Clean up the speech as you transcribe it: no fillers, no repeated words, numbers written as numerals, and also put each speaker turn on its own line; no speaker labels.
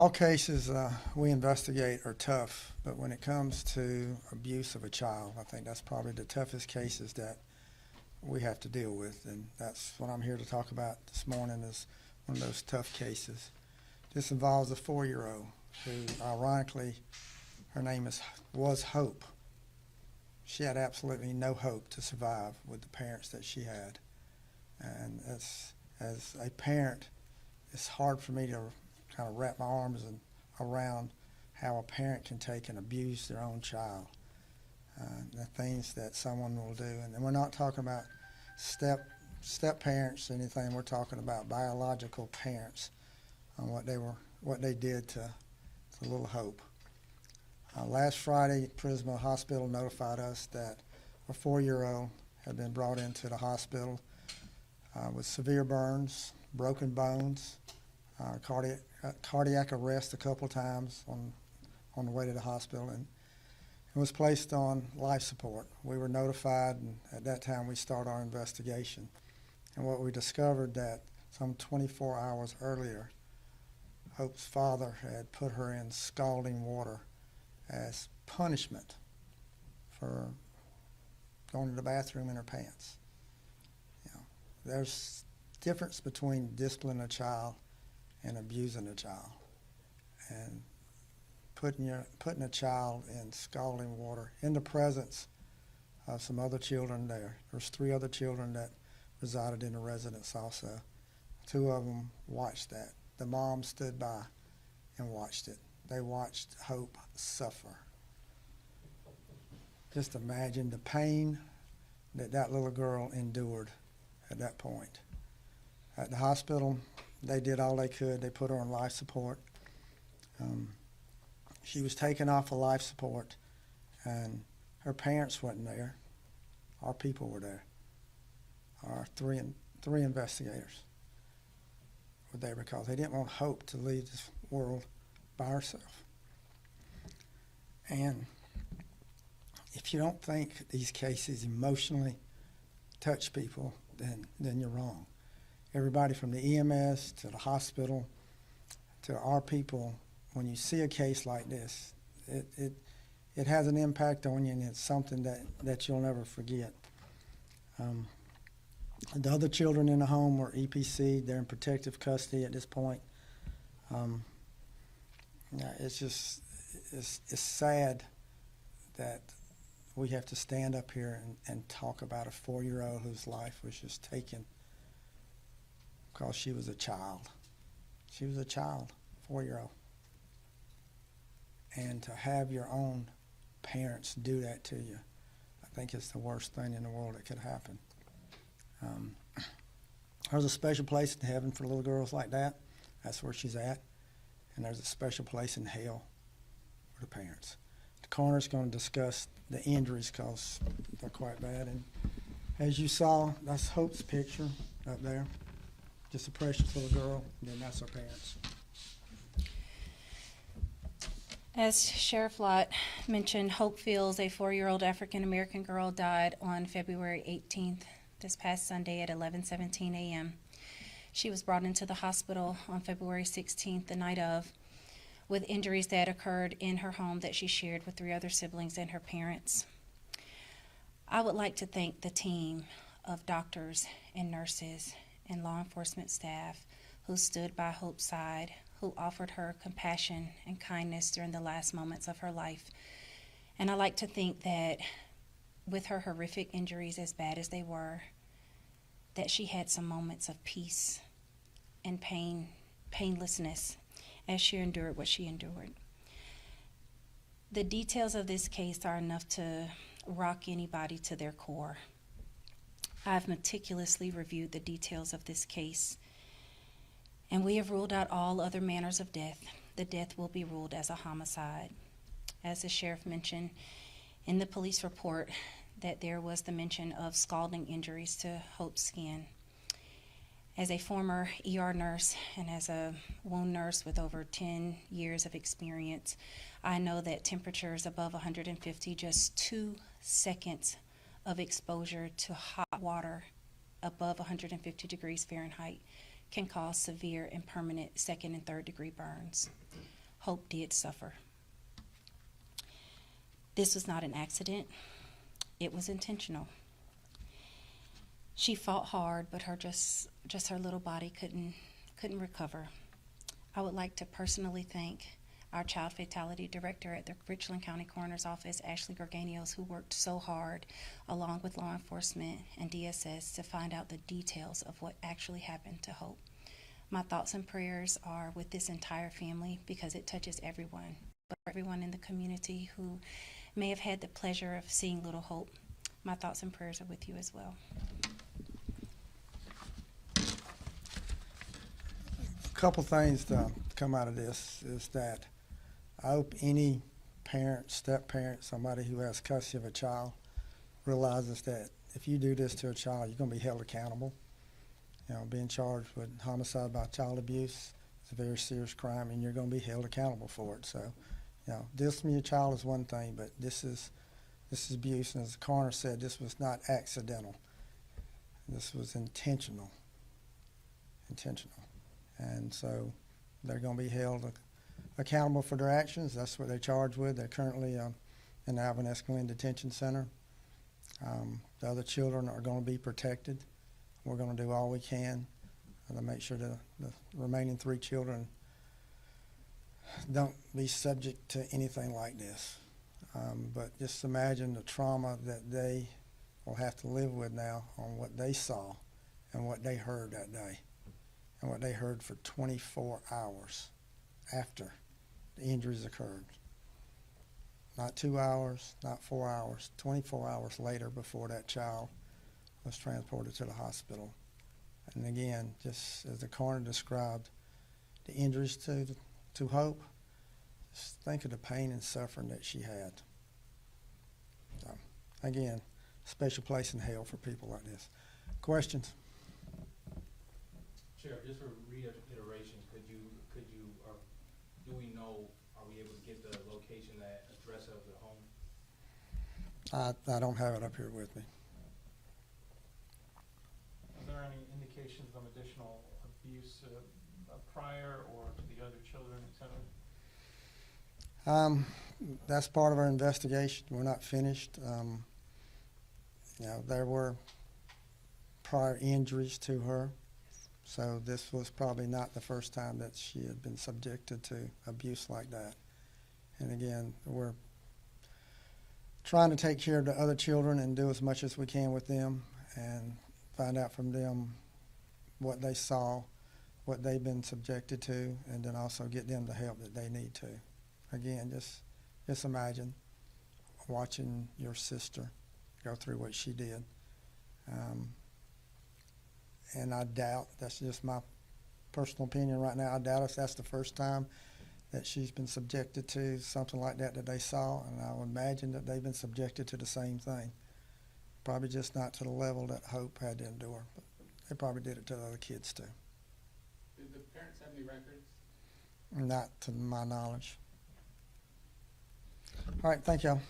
All cases we investigate are tough, but when it comes to abuse of a child, I think that's probably the toughest cases that we have to deal with, and that's what I'm here to talk about this morning is one of those tough cases. This involves a 4-year-old who, ironically, her name was Hope. She had absolutely no hope to survive with the parents that she had, and as a parent, it's hard for me to kind of wrap my arms around how a parent can take and abuse their own child. The things that someone will do, and we're not talking about step parents or anything. We're talking about biological parents on what they did to little Hope. Last Friday, Prisma Hospital notified us that a 4-year-old had been brought into the hospital with severe burns, broken bones, cardiac arrest a couple of times on the way to the hospital, and was placed on life support. We were notified, and at that time we started our investigation. And what we discovered that some 24 hours earlier, Hope's father had put her in scalding water as punishment for going to the bathroom in her pants. You know, there's difference between disciplining a child and abusing a child. And putting a child in scalding water in the presence of some other children there. There's 3 other children that resided in the residence also. 2 of them watched that. The mom stood by and watched it. They watched Hope suffer. Just imagine the pain that little girl endured at that point. At the hospital, they did all they could. They put her on life support. She was taken off of life support, and her parents wasn't there. Our people were there. Our three investigators were there because they didn't want Hope to leave this world by herself. And if you don't think these cases emotionally touch people, then you're wrong. Everybody from the EMS to the hospital to our people, when you see a case like this, it has an impact on you, and it's something that you'll never forget. The other children in the home were EPC. They're in protective custody at this point. It's sad that we have to stand up here and talk about a 4-year-old whose life was just taken because she was a child. She was a child, 4-year-old. And to have your own parents do that to you, I think it's the worst thing in the world that could happen. There's a special place in heaven for little girls like that. That's where she's at. And there's a special place in hell for the parents. The coroner's going to discuss the injuries because they're quite bad. And as you saw, that's Hope's picture up there. Just a precious little girl, and then that's her parents.
As Sheriff Lott mentioned, Hope Fields, a 4-year-old African-American girl, died on February 18th, this past Sunday at 11:17 a.m. She was brought into the hospital on February 16th, the night of, with injuries that occurred in her home that she shared with 3 other siblings and her parents. I would like to thank the team of doctors and nurses and law enforcement staff who stood by Hope's side, who offered her compassion and kindness during the last moments of her life. And I like to think that with her horrific injuries, as bad as they were, that she had some moments of peace and painlessness as she endured what she endured. The details of this case are enough to rock anybody to their core. I've meticulously reviewed the details of this case, and we have ruled out all other manners of death. The death will be ruled as a homicide. As the sheriff mentioned in the police report, that there was the mention of scalding injuries to Hope's skin. As a former ER nurse and as a wound nurse with over 10 years of experience, I know that temperatures above 150, just 2 seconds of exposure to hot water above 150 degrees Fahrenheit can cause severe and permanent second and third degree burns. Hope did suffer. This was not an accident. It was intentional. She fought hard, but her little body couldn't recover. I would like to personally thank our child fatality director at the Richland County Coroner's Office, Ashley Gorganios, who worked so hard along with law enforcement and DSS to find out the details of what actually happened to Hope. My thoughts and prayers are with this entire family because it touches everyone, but everyone in the community who may have had the pleasure of seeing little Hope. My thoughts and prayers are with you as well.
A couple things to come out of this is that I hope any parent, step-parent, somebody who has custody of a child realizes that if you do this to a child, you're going to be held accountable. You know, being charged with homicide by child abuse is a very serious crime, and you're going to be held accountable for it. So, you know, disciplining your child is one thing, but this is abuse, and as the coroner said, this was not accidental. This was intentional. And so they're going to be held accountable for their actions. That's what they're charged with. They're currently in the Alvin Escalin Detention Center. The other children are going to be protected. We're going to do all we can to make sure the remaining 3 children don't be subject to anything like this. But just imagine the trauma that they will have to live with now on what they saw and what they heard that day and what they heard for 24 hours after the injuries occurred. Not 2 hours, not 4 hours, 24 hours later before that child was transported to the hospital. And again, just as the coroner described the injuries to Hope, just think of the pain and suffering that she had. So, again, special place in hell for people like this. Questions?
Sheriff, just for reiteration, could you, or do we know, are we able to get the location, that address of the home?
I don't have it up here with me.
Are there any indications of additional abuse prior or to the other children, et cetera?
That's part of our investigation. We're not finished. You know, there were prior injuries to her, so this was probably not the first time that she had been subjected to abuse like that. And again, we're trying to take care of the other children and do as much as we can with them and find out from them what they saw, what they've been subjected to, and then also get them the help that they need to. Again, just imagine watching your sister go through what she did. And I doubt, that's just my personal opinion right now, I doubt if that's the first time that she's been subjected to something like that they saw, and I would imagine that they've been subjected to the same thing. Probably just not to the level that Hope had to endure, but they probably did it to the other kids too.
Did the parents have any records?
Not to my knowledge. All right, thank y'all.